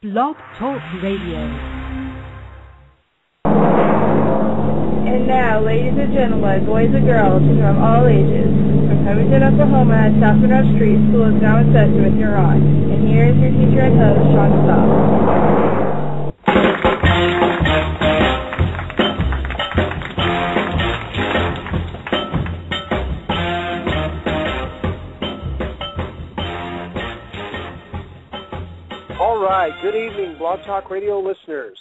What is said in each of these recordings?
Blog Talk Radio. And now, ladies and gentlemen, boys and girls from all ages, from Covington, Oklahoma, South Monroe Street, school is now in session with your on. And here is your teacher and host, Sean Stopp. All right, good evening, Blog Talk Radio listeners.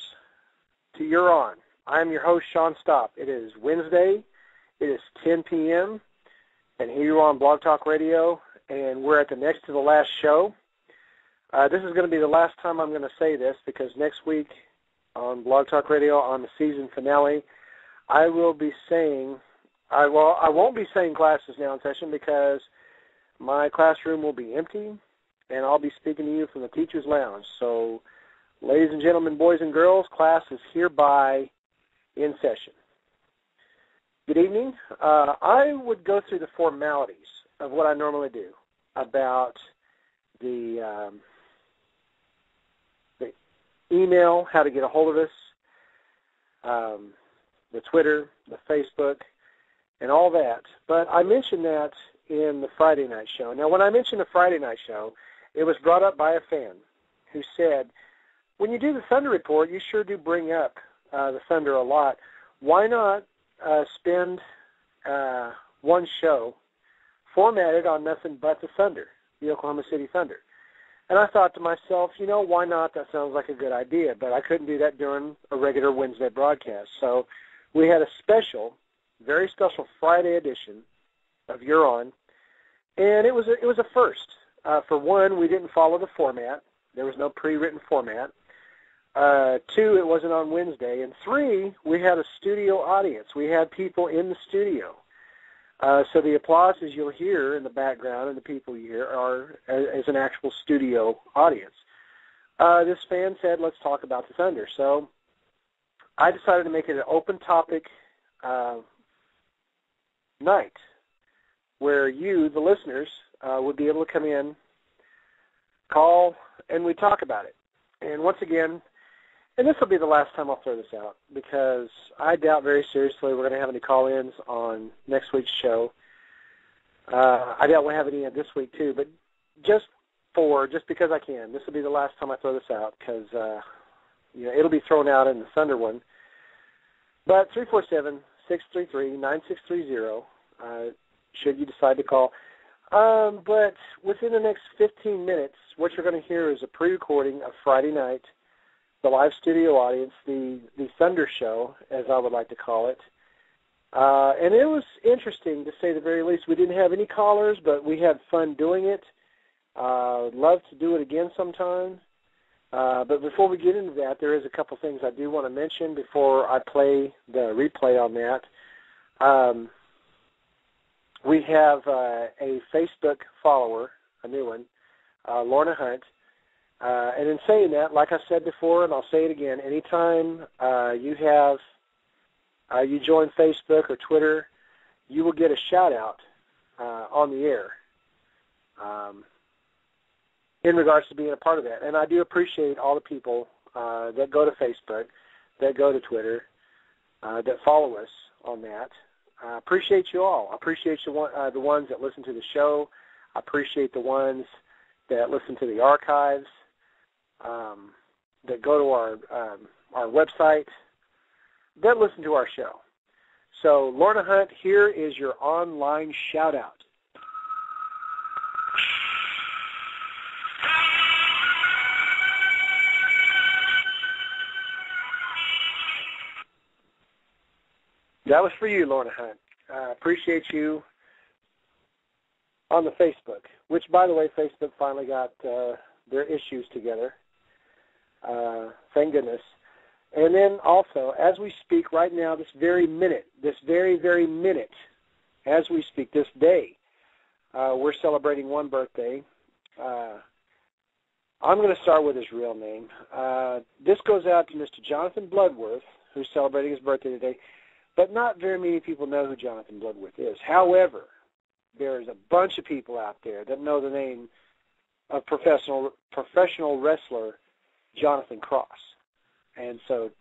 To You're On. I'm your host, Sean Stopp. It is Wednesday. It is 10 p.m. And here you are on Blog Talk Radio, and we're at the next to the last show. This is going to be the last time I'm going to say this because next week on Blog Talk Radio on the season finale, I will be saying, I won't be saying class is now in session because my classroom will be empty, and I'll be speaking to you from the Teacher's Lounge. So, ladies and gentlemen, boys and girls, class is hereby in session. Good evening. I would go through the formalities of what I normally do about the email, how to get a hold of us, the Twitter, the Facebook, and all that. But I mentioned that in the Friday night show. Now, when I mentioned the Friday night show, it was brought up by a fan who said, when you do the Thunder Report, you sure do bring up the Thunder a lot. Why not spend one show formatted on nothing but the Thunder, the Oklahoma City Thunder? And I thought to myself, why not? That sounds like a good idea, but I couldn't do that during a regular Wednesday broadcast. So we had a special, very special Friday edition of You're On, and it was a first. For one, we didn't follow the format. There was no pre-written format. Two, it wasn't on Wednesday. And three, we had a studio audience. We had people in the studio. So the applauses you'll hear in the background and the people you hear are as an actual studio audience. This fan said, let's talk about the Thunder. So I decided to make it an open topic night where you, the listeners, would be able to come in, call, and we talk about it. And once again, and this will be the last time I'll throw this out because I doubt very seriously we're going to have any call-ins on next week's show. I doubt we'll have any this week too, but just because I can, this will be the last time I throw this out because it'll be thrown out in the Thunder one. But 347-633-9630 should you decide to call. But within the next 15 minutes, what you're going to hear is a pre-recording of Friday night, the live studio audience, the Thunder Show, as I would like to call it. And it was interesting, to say the very least. We didn't have any callers, but we had fun doing it. Love to do it again sometime. But before we get into that, there is a couple things I do want to mention before I play the replay on that. We have a Facebook follower, a new one, Lorna Hunt. And in saying that, like I said before, and I'll say it again, anytime you join Facebook or Twitter, you will get a shout-out on the air in regards to being a part of that. And I do appreciate all the people that go to Facebook, that go to Twitter, that follow us on that. I appreciate you all. I appreciate the ones that listen to the show. I appreciate the ones that listen to the archives, that go to our website, that listen to our show. So, Lorna Hunt, here is your online shout-out. That was for you, Lorna Hunt. Appreciate you on the Facebook, which, by the way, Facebook finally got their issues together. Thank goodness. And then also, as we speak right now, this very minute, as we speak, this day, we're celebrating one birthday. I'm going to start with his real name. This goes out to Mr. Jonathan Bloodworth, who's celebrating his birthday today. But not very many people know who Jonathan Bloodworth is. However, there's a bunch of people out there that know the name of professional wrestler Jonathan Cross. And so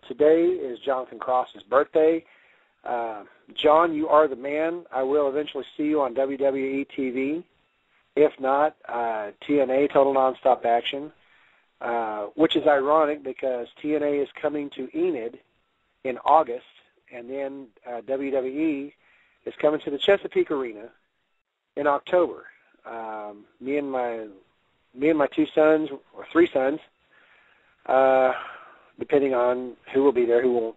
today is Jonathan Cross's birthday. John, you are the man. I will eventually see you on WWE TV. If not, TNA, Total Nonstop Action, which is ironic because TNA is coming to Enid in August, and then WWE is coming to the Chesapeake Arena in October. Me and my two sons, or three sons, depending on who will be there, who won't.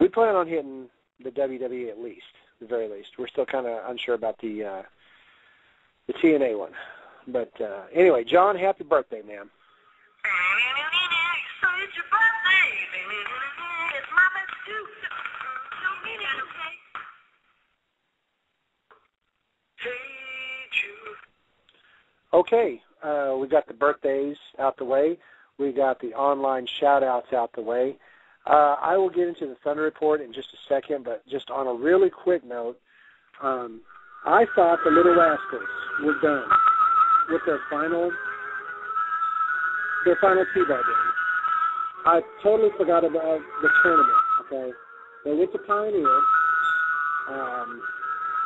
We plan on hitting the WWE at least, the very least. We're still kind of unsure about the TNA one. But anyway, John, happy birthday, man. So it's your birthday. It's Mama's too. Okay, we got the birthdays out the way. We got the online shout-outs out the way. I will get into the Thunder Report in just a second, but just on a really quick note, I thought the Little Rascals were done with their final T-ball game. I totally forgot about the tournament, okay? They went to Pioneer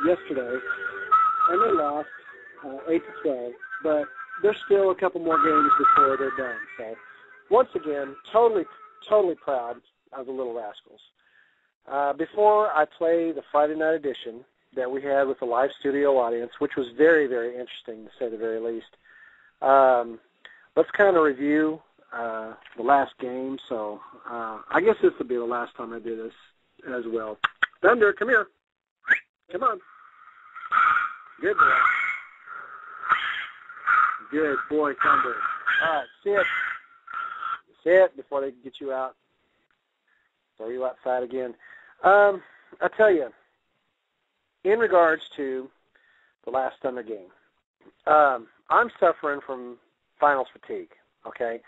yesterday, and they lost 8-12, but there's still a couple more games before they're done. So, once again, totally proud of the Little Rascals. Before I play the Friday night edition that we had with the live studio audience, which was very, very interesting to say the very least, let's kind of review the last game. So I guess this will be the last time I do this as well. Thunder, come here. Come on. Good boy. Good boy, Thunder. All right, sit. Sit before they get you out. Throw you outside again. I tell you, in regards to the last Thunder game, I'm suffering from finals fatigue, okay?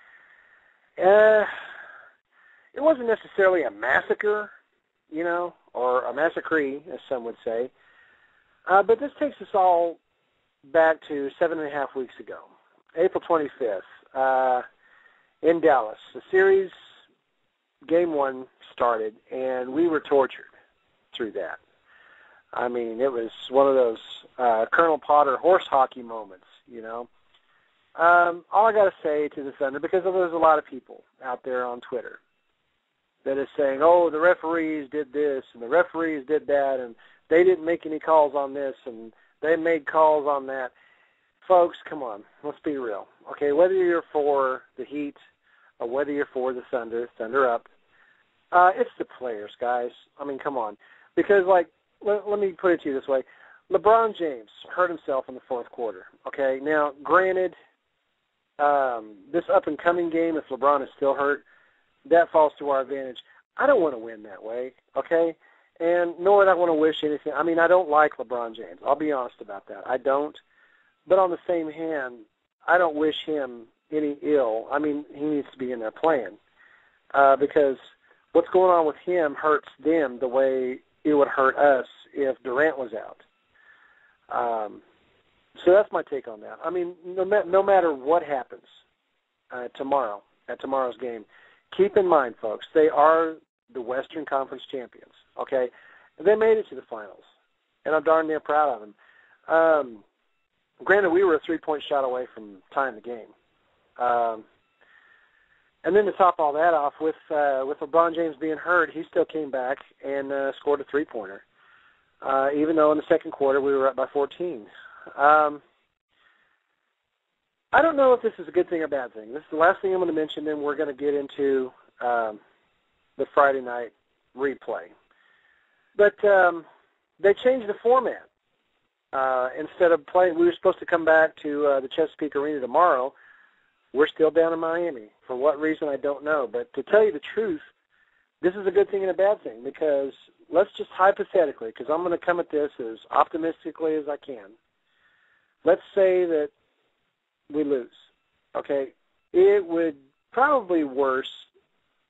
It wasn't necessarily a massacre, you know, or a massacre, as some would say, but this takes us all back to 7.5 weeks ago, April 25th, in Dallas. The series, Game 1 started, and we were tortured through that. I mean, it was one of those Colonel Potter horse hockey moments, you know. All I got to say to the Thunder, because there's a lot of people out there on Twitter that is saying, oh, the referees did this and the referees did that and they didn't make any calls on this and they made calls on that. Folks, come on, let's be real. Okay, whether you're for the Heat or whether you're for the Thunder up, it's the players, guys. I mean, come on. Because, like, let me put it to you this way. LeBron James hurt himself in the fourth quarter. Okay, now, granted, this up-and-coming game, if LeBron is still hurt, that falls to our advantage. I don't want to win that way, okay? And nor would I want to wish anything. I mean, I don't like LeBron James. I'll be honest about that. I don't. But on the same hand, I don't wish him any ill. I mean, he needs to be in there playing because what's going on with him hurts them the way it would hurt us if Durant was out. So that's my take on that. I mean, no matter what happens tomorrow, at tomorrow's game, keep in mind, folks, they are the Western Conference champions, okay? They made it to the finals, and I'm darn near proud of them. Granted, we were a 3-point shot away from tying the game. And then to top all that off, with LeBron James being hurt, he still came back and scored a three-pointer, even though in the second quarter we were up by 14. I don't know if this is a good thing or bad thing. This is the last thing I'm going to mention, then we're going to get into the Friday night replay. But they changed the format. Instead of playing, we were supposed to come back to the Chesapeake Arena tomorrow. We're still down in Miami. For what reason, I don't know. But to tell you the truth, this is a good thing and a bad thing because let's just hypothetically, because I'm going to come at this as optimistically as I can. Let's say that we lose, okay? It would probably worse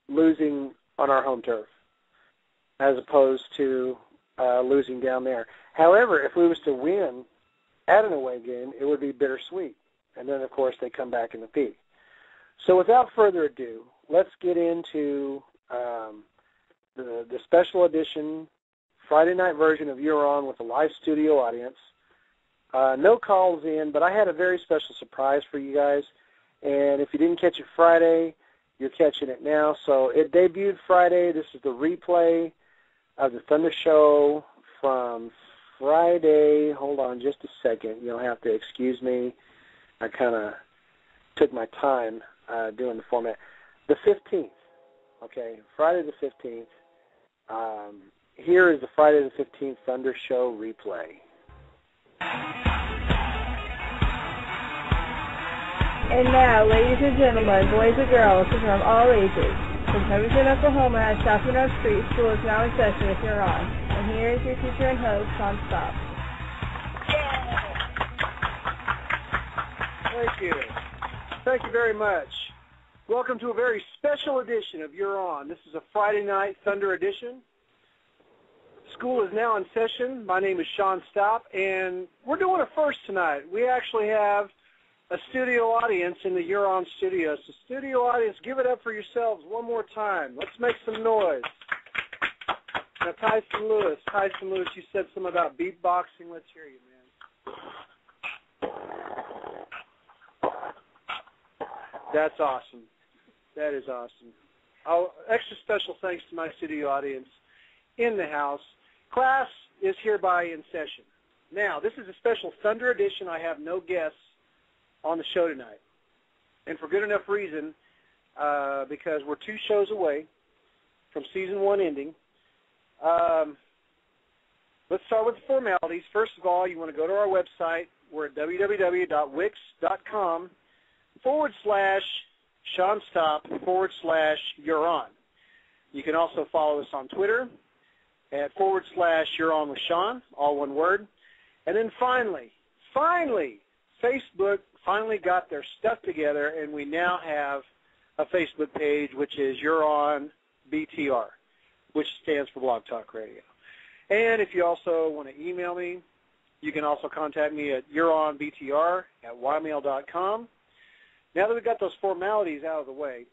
losing on our home turf as opposed to losing down there. However, if we was to win at an away game, it would be bittersweet. And then, of course, they come back in the peak. So without further ado, let's get into the special edition Friday night version of You're On with a live studio audience. No calls in, but I had a very special surprise for you guys. And if you didn't catch it Friday, you're catching it now. So it debuted Friday. This is the replay of the Thunder Show from Friday. Hold on just a second. You'll have to excuse me. I kind of took my time doing the format. The 15th. Okay, Friday the 15th. Here is the Friday the 15th Thunder Show replay. And now, ladies and gentlemen, boys and girls from all ages, from Covington, Oklahoma, at Southern Ave Street, school is now in session with You're On. And here is your teacher and host, Sean Stopp. Thank you. Thank you very much. Welcome to a very special edition of You're On. This is a Friday night Thunder edition. School is now in session. My name is Sean Stopp, and we're doing a first tonight. We actually have a studio audience in the You're On studio. So studio audience, give it up for yourselves one more time. Let's make some noise. Now, Tyson Lewis, you said something about beatboxing. Let's hear you, man. That's awesome. That is awesome. Extra special thanks to my studio audience in the house. Class is hereby in session. Now, this is a special Thunder edition. I have no guests on the show tonight, and for good enough reason, because we're 2 shows away from season 1 ending. Let's start with the formalities. First of all, you want to go to our website. We're at www.wix.com/Sean Stopp/You're On. You can also follow us on Twitter at /You're On with Sean, all one word. And then finally, Facebook finally got their stuff together, and we now have a Facebook page, which is You're On BTR, which stands for Blog Talk Radio. And if you also want to email me, you can also contact me at youronbtr@ymail.com. Now that we've got those formalities out of the way,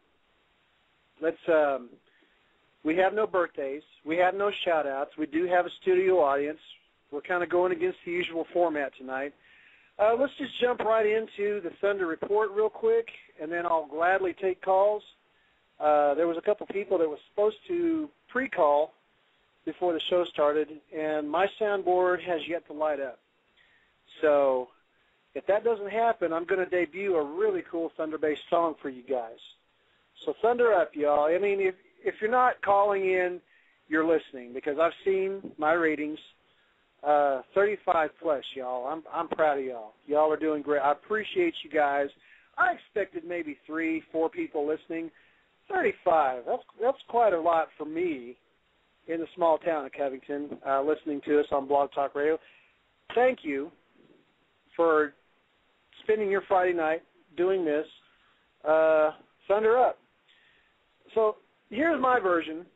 we have no birthdays. We have no shout-outs. We do have a studio audience. We're kind of going against the usual format tonight. Let's just jump right into the Thunder Report real quick, and then I'll gladly take calls. There was a couple people that was supposed to pre-call before the show started, and my soundboard has yet to light up. So if that doesn't happen, I'm going to debut a really cool Thunder-based song for you guys. So thunder up, y'all. I mean, if you're not calling in, you're listening, because I've seen my ratings. 35 plus, y'all. I'm proud of y'all. Y'all are doing great. I appreciate you guys. I expected maybe 3-4 people listening. 35. That's quite a lot for me in the small town of Covington, listening to us on Blog Talk Radio. Thank you for spending your Friday night doing this. Thunder up. So here's my version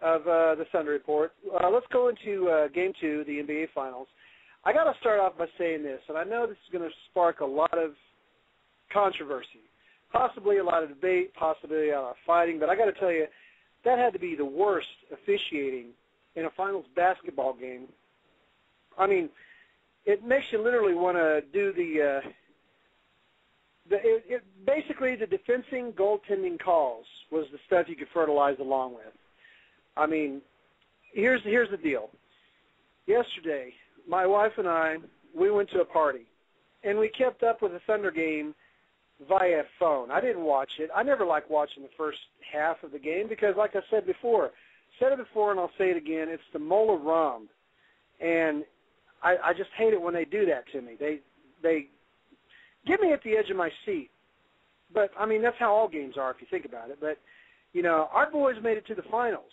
of the Thunder Report. Let's go into Game 2, the NBA Finals. I got to start off by saying this, and I know this is going to spark a lot of controversy, possibly a lot of debate, possibly a lot of fighting, but I got to tell you, that had to be the worst officiating in a finals basketball game. I mean, it makes you literally want to do basically the defensing goaltending calls was the stuff you could fertilize along with. I mean, here's the deal. Yesterday, my wife and I, we went to a party, and we kept up with the Thunder game via phone. I didn't watch it. I never like watching the first half of the game because, like I said before, and I'll say it again, it's the Mola Rum, and I just hate it when they do that to me. They get me at the edge of my seat. But, I mean, that's how all games are if you think about it. But, you know, our boys made it to the finals.